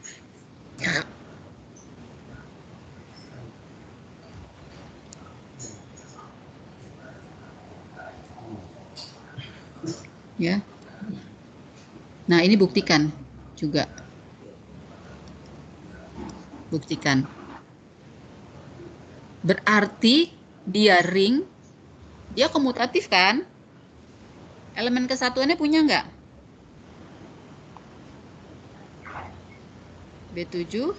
Ya. Nah, ini buktikan juga. Buktikan. Berarti dia ring, dia komutatif kan? Elemen kesatuannya punya nggak? B7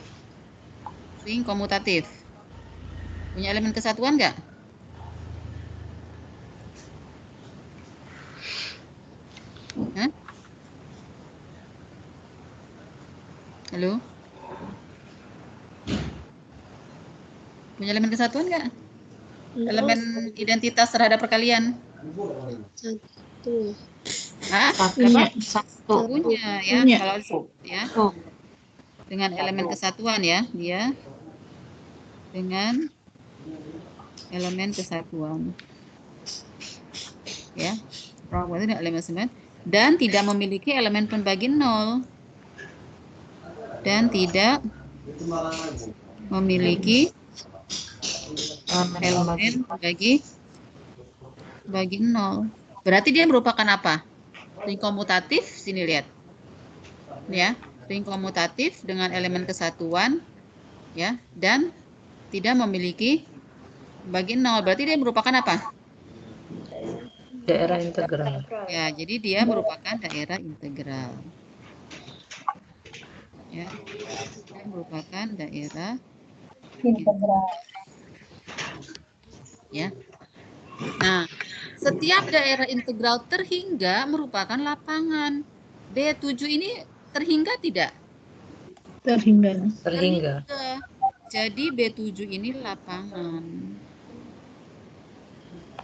ring komutatif. Punya elemen kesatuan nggak? Hah? Halo? Punya elemen kesatuan nggak? Elemen identitas terhadap perkalian? Hah? Punya. Punya ya. Punya. Kalau ya. Dengan elemen kesatuan ya, dia dengan elemen kesatuan. Ya. Berarti dengan elemen kesatuan dan tidak memiliki elemen pembagi 0. Dan tidak memiliki elemen pembagi 0. Berarti dia merupakan apa? Ring komutatif, sini lihat. Ya, ring komutatif dengan elemen kesatuan ya, dan tidak memiliki pembagi 0. Berarti dia merupakan apa? Daerah integral. Ya, jadi dia merupakan daerah integral. Ya, dia merupakan daerah integral. Ya. Nah, setiap daerah integral terhingga merupakan lapangan. B7 ini terhingga tidak? Terhingga. Terhingga. Jadi B7 ini lapangan.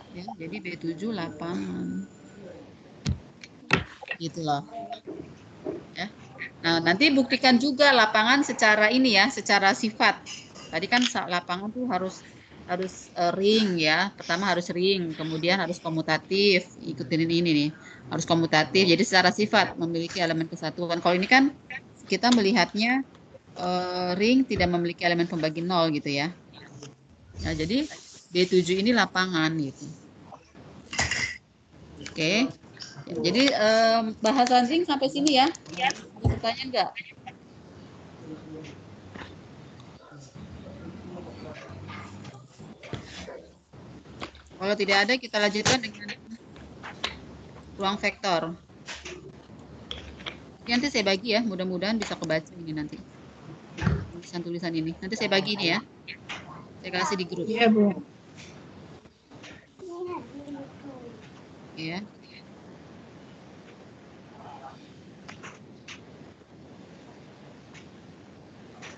Ya, jadi B7 lapangan. Gitu loh. Ya. Nah, nanti buktikan juga lapangan secara ini ya, secara sifat. Tadi kan lapangan tuh harus ring ya. Pertama harus ring, kemudian harus komutatif. Ikutin ini nih. Harus komutatif. Jadi secara sifat memiliki elemen kesatuan. Kalau ini kan kita melihatnya ring tidak memiliki elemen pembagi 0 gitu ya. Nah, jadi B7 ini lapangan gitu. Oke. Jadi bahasan ring sampai sini ya. Ada pertanyaan enggak? Kalau tidak ada, kita lanjutkan dengan ruang vektor. Nanti saya bagi ya, mudah-mudahan bisa kebaca ini nanti. Tulisan-tulisan ini. Nanti saya bagi ini ya. Saya kasih di grup. Iya, Bu. Ya.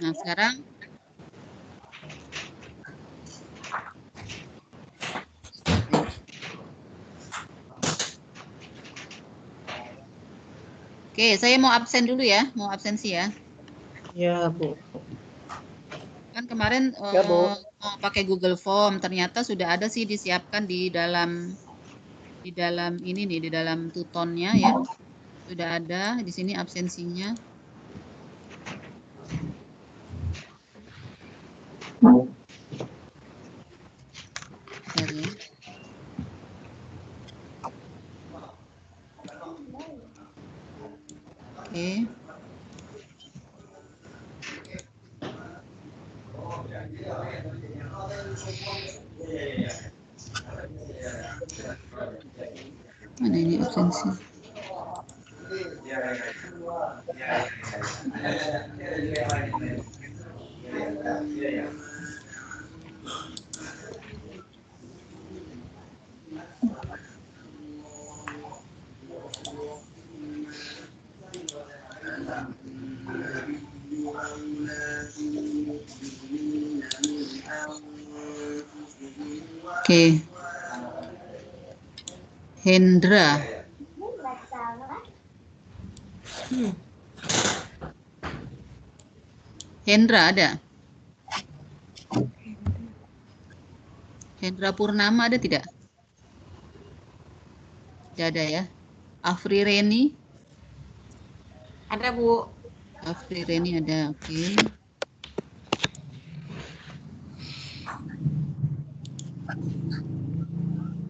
Nah, sekarang oke, saya mau absen dulu ya, mau absensi ya. Ya, Bu. Kan kemarin Ya, Bu. mau pakai Google Form, ternyata sudah ada sih disiapkan di dalam ini nih, di dalam tutonnya ya. Sudah ada di sini absensinya. Bentar ya. Oke. Mana ini absensi? Oke. Hendra. Hendra ada? Hendra Purnama ada tidak? Tidak ada ya. Afri Reni? Ada, Bu. Afri Reni ada, oke.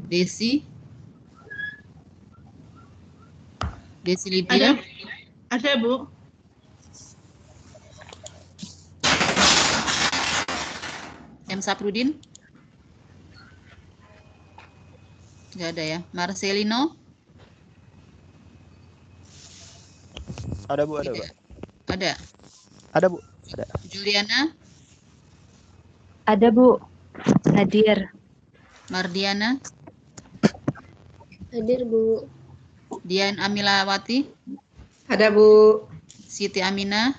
Desi? Desi Lydia? Ada, Bu. M. Saprudin? Nggak ada ya. Marcelino? Ada, Bu, ada, Bu. Ada. Ada, Bu. Ada. Juliana? Ada, Bu. Hadir. Mardiana? Hadir, Bu. Dian Amilawati? Ada, Bu. Siti Aminah?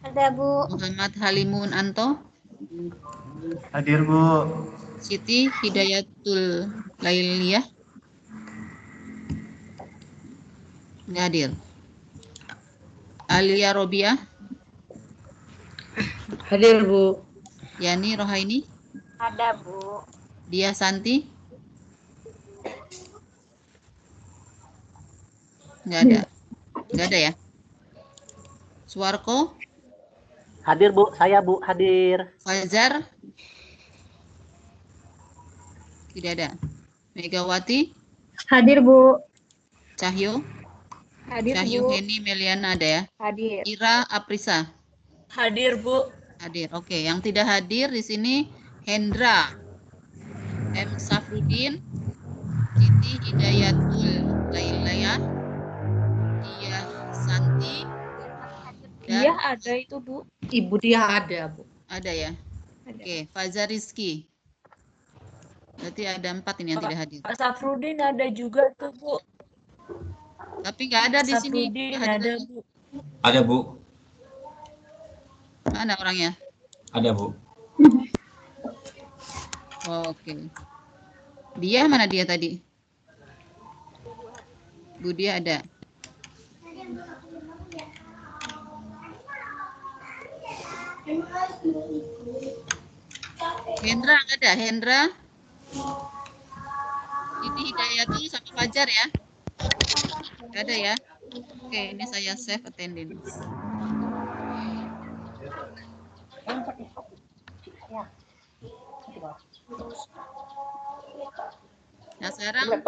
Ada, Bu. Muhammad Halimun Anto? Hadir, Bu. Siti Hidayatul Lailiyah? Nggak hadir. Alia Robiah? Hadir, Bu. Yani Rohaini? Ada, Bu. Dia Santi? Nggak ada. Nggak ada ya. Suwarko? Hadir, Bu. Saya, Bu. Hadir. Fajar? Tidak ada. Megawati? Hadir, Bu. Cahyo? Hadir, Cahyo Bu. Heni Meliana ada ya. Hadir. Ira Aprisa? Hadir, Bu. Hadir. Oke, yang tidak hadir di sini Hendra, M. Safrudin, Siti Hidayatul Lailiyah, Dia Santi, Dia dan ada itu, Bu. Ibu dia ada, Bu. ada ya. Oke, Fajar Rizky. Berarti ada 4 ini yang tidak hadir. Pak Safrudin ada juga tuh, Bu. Tapi nggak ada di sini. Safrudin Nggak hadir. ada, Bu. Ada, Bu. Mana orangnya? Ada, Bu. Oh, oke. Dia mana dia tadi? Bu dia ada. Hendra nggak ada. Hendra? Ini Hidayatul sama Fajar ya? Nggak ada ya? Oke, ini saya save attendance. Nah, sekarang